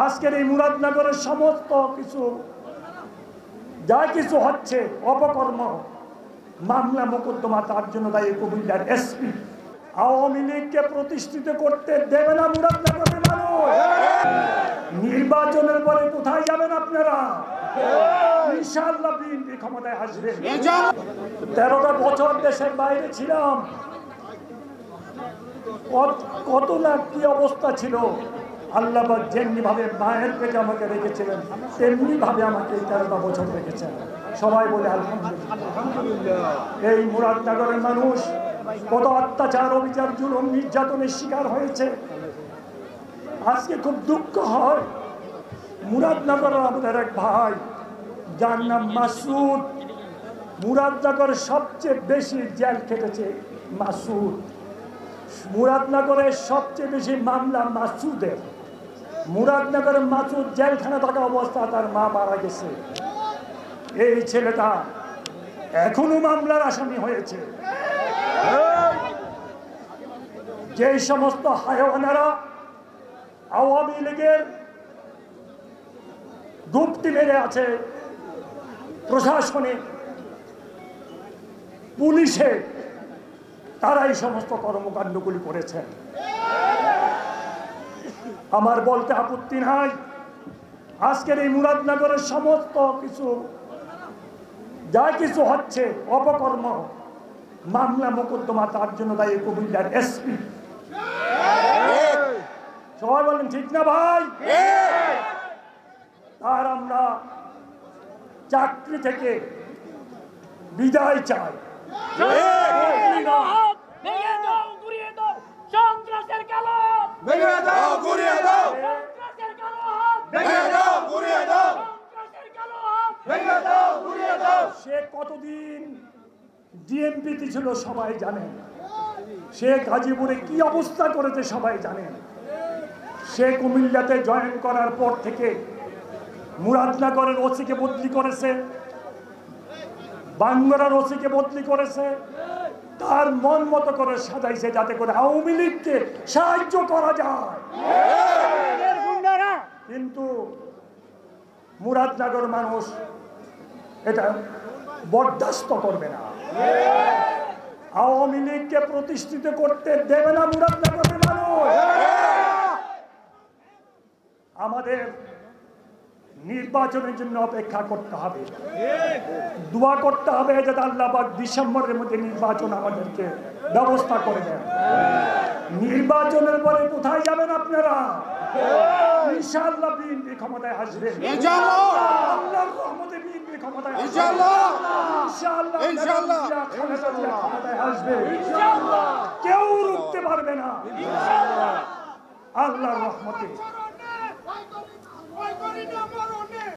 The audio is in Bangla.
আজকের এই মুরাদনগরের সমস্ত কিছু যা কিছু হচ্ছে অপকর্ম, মামলা মোকদ্দমা, তার জন্য দায়ী কুমিল্লার এসপি। আওয়ামী লীগকে প্রতিষ্ঠিত করতে দেবে না মুরাদনগরের মানুষ। নির্বাচনের পরে কোথায় যাবেন আপনারা? ইনশাআল্লাহ বিএনপি ক্ষমতায় আসবে। 13টা বছর দেশের বাইরে ছিলাম, কত না কি অবস্থা ছিল। আল্লাহ যেমনি ভাবে মায়ের পেটে আমাকে রেখেছিলেন, তেমনি ভাবে আমাকে 13টা বছর রেখেছেন। সবাই বলে আলহামদুলিল্লাহ। এই মুরাদনগরের মানুষ কত অত্যাচার, অবিচার, জুলুম, নির্যাতনের শিকার হয়েছে। আজকে খুব দুঃখ হয়, মুরাদনগরের আমাদের এক ভাই যার নাম মাসুদ, মুরাদনগরে সবচেয়ে বেশি জেল খেটেছে মাসুদ। মুরাদনগরের সবচেয়ে বেশি মামলা মাসুদের। মুরাদনগরের মাসুদ জেলখানা থাকা অবস্থা তার মা মারা গেছে। এই ছেলেটা এখনো মামলার আসামি হয়েছে। যে সমস্ত হায়ওয়ানেরা আওয়ামী লীগের গুপ্তি মেরে আছে, প্রশাসনে, পুলিশে, তারা এই সমস্ত কর্মকাণ্ডগুলি করেছে। আমার বলতে আপত্তি নাই, আজকের এই মুরাদনগরের সমস্ত কিছু যা কিছু হচ্ছে অপকর্ম, মামলা মোকদ্দমা, তার জন্য দায়ী কুমিল্লার এসপি। সবাই বলেন ঠিক না ভাই? আর আমরা চাকরি থেকে বিদায় চাই। সে কতদিন ডিএমপিতে ছিল সবাই জানেন, সে গাজীপুরে কি অবস্থা করেছে সবাই জানেন। সে কুমিল্লাতে জয়েন করার পর থেকে মুরাদনগরের ওসিকে বদলি করেছে, বাঙ্গুরার ওসিকে বদলি করেছে, তার মন মতো করে সাজাইছে যাতে করে আওয়ামী লীগকে সাহায্য করা যায়। কিন্তু মুরাদনগর মানুষ এটা বরদাস্ত করবে না। আওয়ামী লীগকে প্রতিষ্ঠিত করতে দেবে না মুরাদনগরের মানুষ। আমাদের নির্বাচনের জন্য অপেক্ষা করতে হবে, দোয়া করতে হবে যাতে আল্লাহ পাক ডিসেম্বরের মধ্যে নির্বাচন আমাদেরকে ব্যবস্থা করে দেন। নির্বাচনের পরে কোথায় যাবেন আপনারা? ইনশাআল্লাহ বিএনপি ক্ষমতায় আসবে। আল্লাহর রহমতে বিএনপি ক্ষমতায় আসবে। ইনশাআল্লাহ ক্ষমতায় আসবে। কেউ রুখতে পারবে না আল্লাহর রহমতে।